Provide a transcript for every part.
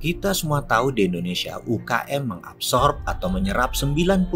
Kita semua tahu di Indonesia UKM mengabsorb atau menyerap 93%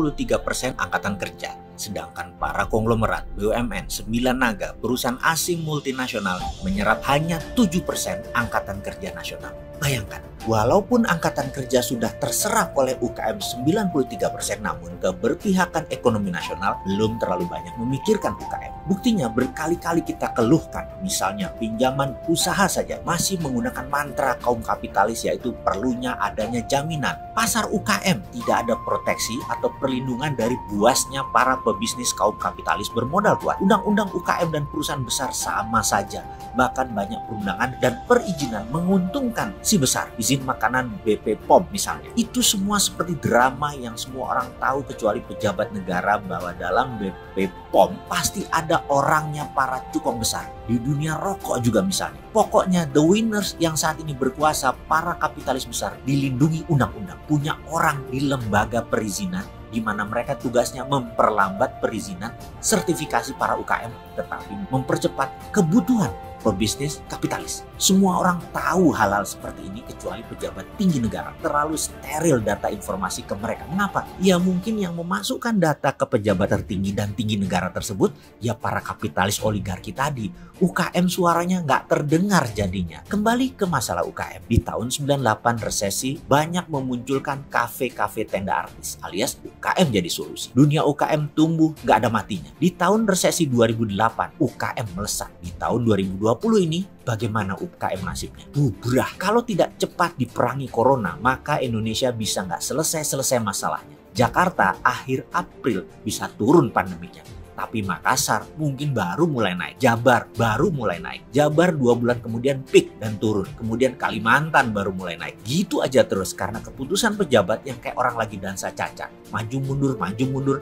angkatan kerja. Sedangkan para konglomerat, BUMN, sembilan naga, perusahaan asing multinasional menyerap hanya 7% angkatan kerja nasional. Bayangkan, walaupun angkatan kerja sudah terserap oleh UKM 93%, namun keberpihakan ekonomi nasional belum terlalu banyak memikirkan UKM. Buktinya berkali-kali kita keluhkan, misalnya pinjaman usaha saja masih menggunakan mantra kaum kapitalis, yaitu perlunya adanya jaminan. Pasar UKM tidak ada proteksi atau perlindungan dari buasnya para pebisnis kaum kapitalis bermodal kuat. Undang-undang UKM dan perusahaan besar sama saja, bahkan banyak perundangan dan perizinan menguntungkan si besar. Izin makanan BP POM misalnya, itu semua seperti drama yang semua orang tahu kecuali pejabat negara, bahwa dalam BP POM pasti ada orangnya para cukong besar. Di dunia rokok juga misalnya. Pokoknya the winners yang saat ini berkuasa, para kapitalis besar, dilindungi undang-undang, punya orang di lembaga perizinan di mana mereka tugasnya memperlambat perizinan sertifikasi para UKM, tetapi mempercepat kebutuhan pebisnis kapitalis. Semua orang tahu hal-hal seperti ini kecuali pejabat tinggi negara. Terlalu steril data informasi ke mereka. Mengapa? Ya mungkin yang memasukkan data ke pejabat tertinggi dan tinggi negara tersebut ya para kapitalis oligarki tadi. UKM suaranya nggak terdengar jadinya. Kembali ke masalah UKM. Di tahun 98 resesi banyak memunculkan kafe-kafe tenda artis alias UKM jadi solusi. Dunia UKM tumbuh nggak ada matinya. Di tahun resesi 2008 UKM melesat. Di tahun 2020 ini bagaimana UKM nasibnya? Bubrah. Kalau tidak cepat diperangi corona, maka Indonesia bisa nggak selesai masalahnya. Jakarta akhir April bisa turun pandemiknya. Tapi Makassar mungkin baru mulai naik. Jabar baru mulai naik. Jabar 2 bulan kemudian peak dan turun. Kemudian Kalimantan baru mulai naik. Gitu aja terus karena keputusan pejabat yang kayak orang lagi dansa caca. Maju mundur,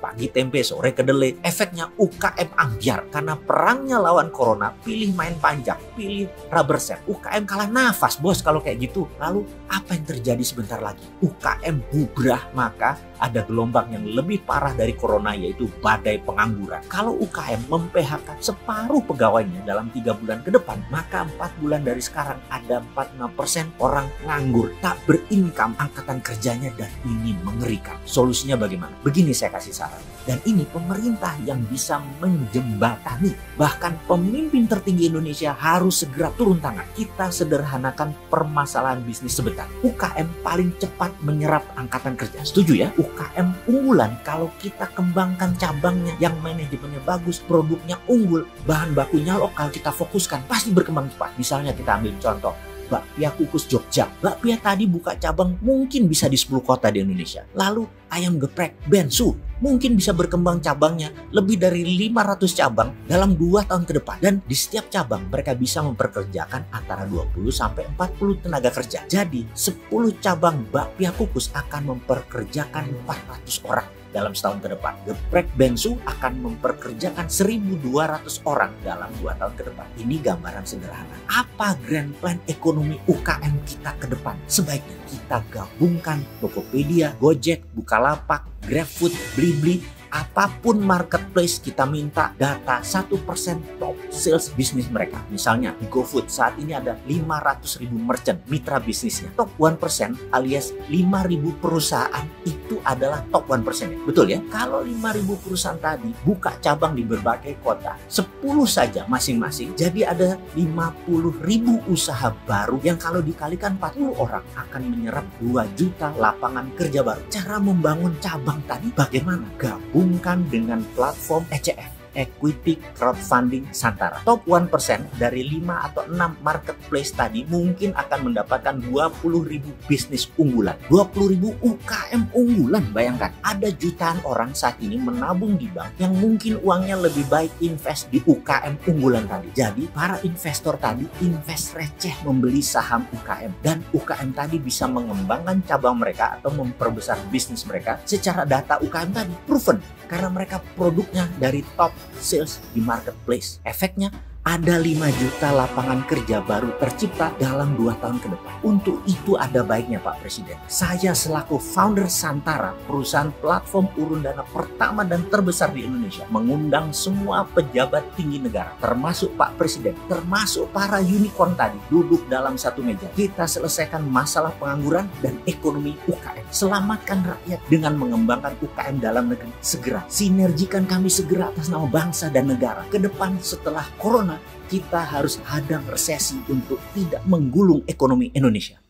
pagi tempe, sore kedelai. Efeknya UKM ambyar. Karena perangnya lawan corona, pilih main panjang, pilih rubber set. UKM kalah nafas bos kalau kayak gitu. Lalu apa yang terjadi sebentar lagi? UKM bubrah, maka ada gelombang yang lebih parah dari corona, yaitu badai pengangguran. Kalau UKM mem-PHK separuh pegawainya dalam 3 bulan ke depan, maka 4 bulan dari sekarang ada 45% orang nganggur, tak berincome angkatan kerjanya, dan ini mengerikan. Solusinya bagaimana? Begini saya kasih saran. Dan ini pemerintah yang bisa menjembatani. Bahkan pemimpin tertinggi Indonesia harus segera turun tangan. Kita sederhanakan permasalahan bisnis sebentar. UKM paling cepat menyerap angkatan kerja. Setuju ya? UKM unggulan kalau kita kembangkan cabangnya yang manajemennya bagus, produknya unggul, bahan bakunya lokal, kita fokuskan, pasti berkembang cepat. Misalnya kita ambil contoh bakpia kukus Jogja. Bakpia tadi buka cabang mungkin bisa di 10 kota di Indonesia. Lalu ayam geprek Bensu mungkin bisa berkembang cabangnya lebih dari 500 cabang dalam 2 tahun ke depan. Dan di setiap cabang mereka bisa memperkerjakan antara 20 sampai 40 tenaga kerja. Jadi 10 cabang bakpia kukus akan memperkerjakan 400 orang dalam setahun ke depan. Geprek Bensu akan memperkerjakan 1.200 orang dalam 2 tahun ke depan. Ini gambaran sederhana. Apa grand plan ekonomi UKM kita ke depan? Sebaiknya kita gabungkan Tokopedia, Gojek, Bukalapak, GrabFood, Blibli, apapun marketplace, kita minta data 1% top sales bisnis mereka. Misalnya di GoFood saat ini ada 500.000 merchant mitra bisnisnya. Top 1% alias 5.000 perusahaan itu adalah top 1%. Betul ya? Kalau 5.000 perusahaan tadi buka cabang di berbagai kota, 10 saja masing-masing, jadi ada 50.000 usaha baru yang kalau dikalikan 40 orang akan menyerap 2 juta lapangan kerja baru. Cara membangun cabang tadi bagaimana? Gabungkan dengan platform ECF, Equity Crowdfunding Santara. Top 1% dari 5 atau 6 marketplace tadi mungkin akan mendapatkan 20.000 bisnis unggulan, 20.000 UKM unggulan. Bayangkan, ada jutaan orang saat ini menabung di bank yang mungkin uangnya lebih baik invest di UKM unggulan tadi. Jadi para investor tadi invest receh membeli saham UKM, dan UKM tadi bisa mengembangkan cabang mereka atau memperbesar bisnis mereka secara data UKM tadi proven karena mereka produknya dari top sales di marketplace. Efeknya Ada 5 juta lapangan kerja baru tercipta dalam 2 tahun ke depan. Untuk itu ada baiknya Pak Presiden, saya selaku founder Santara, perusahaan platform urun dana pertama dan terbesar di Indonesia, mengundang semua pejabat tinggi negara, termasuk Pak Presiden, termasuk para unicorn tadi, duduk dalam satu meja. Kita selesaikan masalah pengangguran dan ekonomi UKM. Selamatkan rakyat dengan mengembangkan UKM dalam negeri. Segera, sinergikan kami segera atas nama bangsa dan negara. Ke depan setelah Corona, kita harus hadang resesi untuk tidak menggulung ekonomi Indonesia.